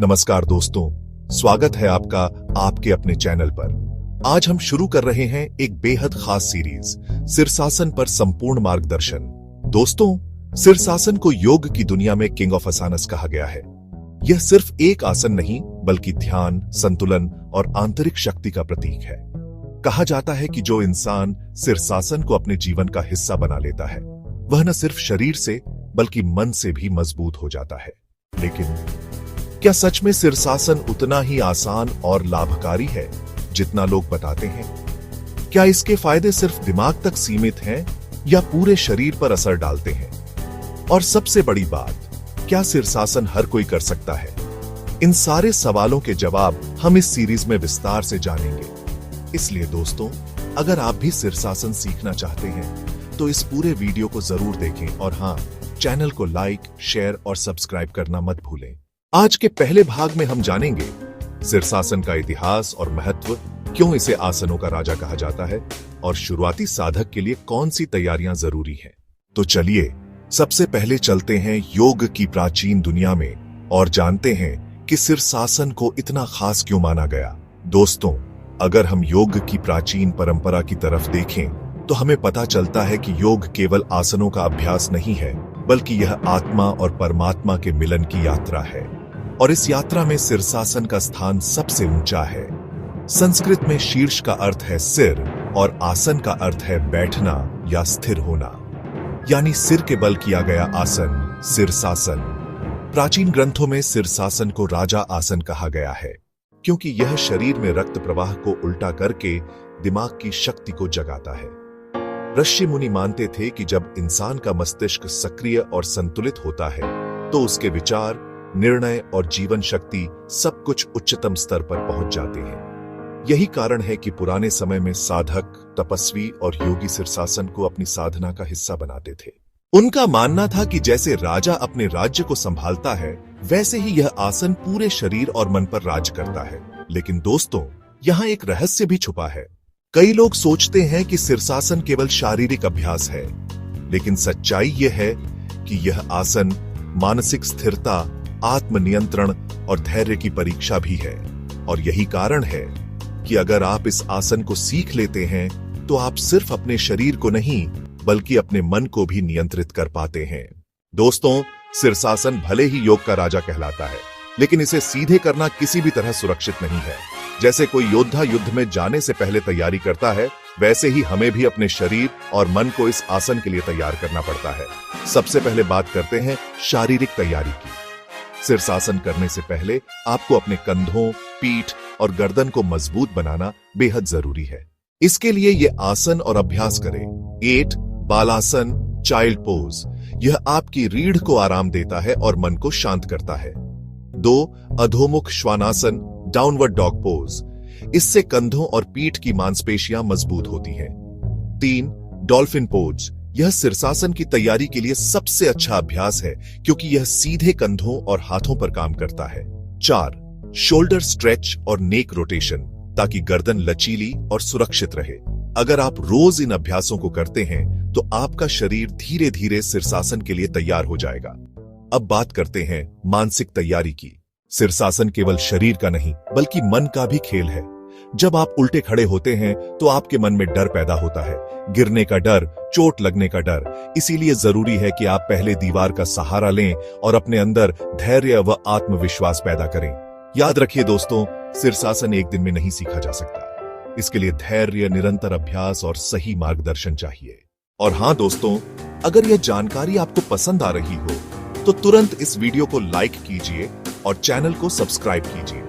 नमस्कार दोस्तों, स्वागत है आपका आपके अपने चैनल पर। आज हम शुरू कर रहे हैं एक बेहद खास सीरीज, शीर्षासन पर संपूर्ण मार्गदर्शन। दोस्तों, शीर्षासन को योग की दुनिया में किंग ऑफ आसनस कहा गया है। यह सिर्फ एक आसन नहीं, बल्कि ध्यान, संतुलन और आंतरिक शक्ति का प्रतीक है। कहा जाता है कि जो इंसान शीर्षासन को अपने जीवन का हिस्सा बना लेता है, वह न सिर्फ शरीर से बल्कि मन से भी मजबूत हो जाता है। लेकिन क्या सच में शीर्षासन उतना ही आसान और लाभकारी है जितना लोग बताते हैं? क्या इसके फायदे सिर्फ दिमाग तक सीमित हैं या पूरे शरीर पर असर डालते हैं? और सबसे बड़ी बात, क्या शीर्षासन हर कोई कर सकता है? इन सारे सवालों के जवाब हम इस सीरीज में विस्तार से जानेंगे। इसलिए दोस्तों, अगर आप भी शीर्षासन सीखना चाहते हैं तो इस पूरे वीडियो को जरूर देखें और हाँ, चैनल को लाइक, शेयर और सब्सक्राइब करना मत भूलें। आज के पहले भाग में हम जानेंगे शीर्षासन का इतिहास और महत्व, क्यों इसे आसनों का राजा कहा जाता है और शुरुआती साधक के लिए कौन सी तैयारियां जरूरी हैं। तो चलिए सबसे पहले चलते हैं योग की प्राचीन दुनिया में और जानते हैं कि शीर्षासन को इतना खास क्यों माना गया। दोस्तों, अगर हम योग की प्राचीन परंपरा की तरफ देखें तो हमें पता चलता है कि योग केवल आसनों का अभ्यास नहीं है, बल्कि यह आत्मा और परमात्मा के मिलन की यात्रा है। और इस यात्रा में शीर्षासन का स्थान सबसे ऊंचा है। संस्कृत में शीर्ष का अर्थ है सिर और आसन का अर्थ है बैठना या स्थिर होना, यानी सिर के बल किया गया आसन शीर्षासन। प्राचीन ग्रंथों में शीर्षासन को राजा आसन कहा गया है, क्योंकि यह शरीर में रक्त प्रवाह को उल्टा करके दिमाग की शक्ति को जगाता है। ऋषि मुनि मानते थे कि जब इंसान का मस्तिष्क सक्रिय और संतुलित होता है तो उसके विचार, निर्णय और जीवन शक्ति सब कुछ उच्चतम स्तर पर पहुंच जाते हैं। यही कारण है कि पुराने समय में साधक, तपस्वी और योगी शीर्षासन को अपनी साधना का हिस्सा बनाते थे। उनका मानना था कि जैसे राजा अपने राज्य को संभालता है, वैसे ही यह आसन पूरे शरीर और मन पर राज करता है। लेकिन दोस्तों, यहाँ एक रहस्य भी छुपा है। कई लोग सोचते हैं कि शीर्षासन केवल शारीरिक अभ्यास है, लेकिन सच्चाई यह है कि यह आसन मानसिक स्थिरता, आत्मनियंत्रण और धैर्य की परीक्षा भी है। और यही कारण है कि अगर आप इस आसन को सीख लेते हैं तो आप सिर्फ अपने शरीर को नहीं, बल्कि अपने मन को भी नियंत्रित कर पाते हैं। दोस्तों, शीर्षासन भले ही योग का राजा कहलाता है, लेकिन इसे सीधे करना किसी भी तरह सुरक्षित नहीं है। जैसे कोई योद्धा युद्ध में जाने से पहले तैयारी करता है, वैसे ही हमें भी अपने शरीर और मन को इस आसन के लिए तैयार करना पड़ता है। सबसे पहले बात करते हैं शारीरिक तैयारी की। शीर्षासन करने से पहले आपको अपने कंधों, पीठ और गर्दन को मजबूत बनाना बेहद जरूरी है। इसके लिए ये आसन और अभ्यास करें। 8 बालासन, चाइल्ड पोज। यह आपकी रीढ़ को आराम देता है और मन को शांत करता है। 2 अधोमुख श्वानासन, डाउनवर्ड डॉग पोज। इससे कंधों और पीठ की मांसपेशियां मजबूत होती हैं। 3 डॉल्फिन पोज। यह शीर्षासन की तैयारी के लिए सबसे अच्छा अभ्यास है, क्योंकि यह सीधे कंधों और हाथों पर काम करता है। 4 शोल्डर स्ट्रेच और नेक रोटेशन, ताकि गर्दन लचीली और सुरक्षित रहे। अगर आप रोज इन अभ्यासों को करते हैं तो आपका शरीर धीरे धीरे शीर्षासन के लिए तैयार हो जाएगा। अब बात करते हैं मानसिक तैयारी की। शीर्षासन केवल शरीर का नहीं, बल्कि मन का भी खेल है। जब आप उल्टे खड़े होते हैं तो आपके मन में डर पैदा होता है, गिरने का डर, चोट लगने का डर। इसीलिए जरूरी है कि आप पहले दीवार का सहारा लें और अपने अंदर धैर्य व आत्मविश्वास पैदा करें। याद रखिए दोस्तों, शीर्षासन एक दिन में नहीं सीखा जा सकता। इसके लिए धैर्य, निरंतर अभ्यास और सही मार्गदर्शन चाहिए। और हाँ दोस्तों, अगर यह जानकारी आपको पसंद आ रही हो तो तुरंत इस वीडियो को लाइक कीजिए और चैनल को सब्सक्राइब कीजिए।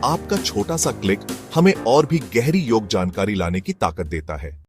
आपका छोटा सा क्लिक हमें और भी गहरी योग जानकारी लाने की ताकत देता है।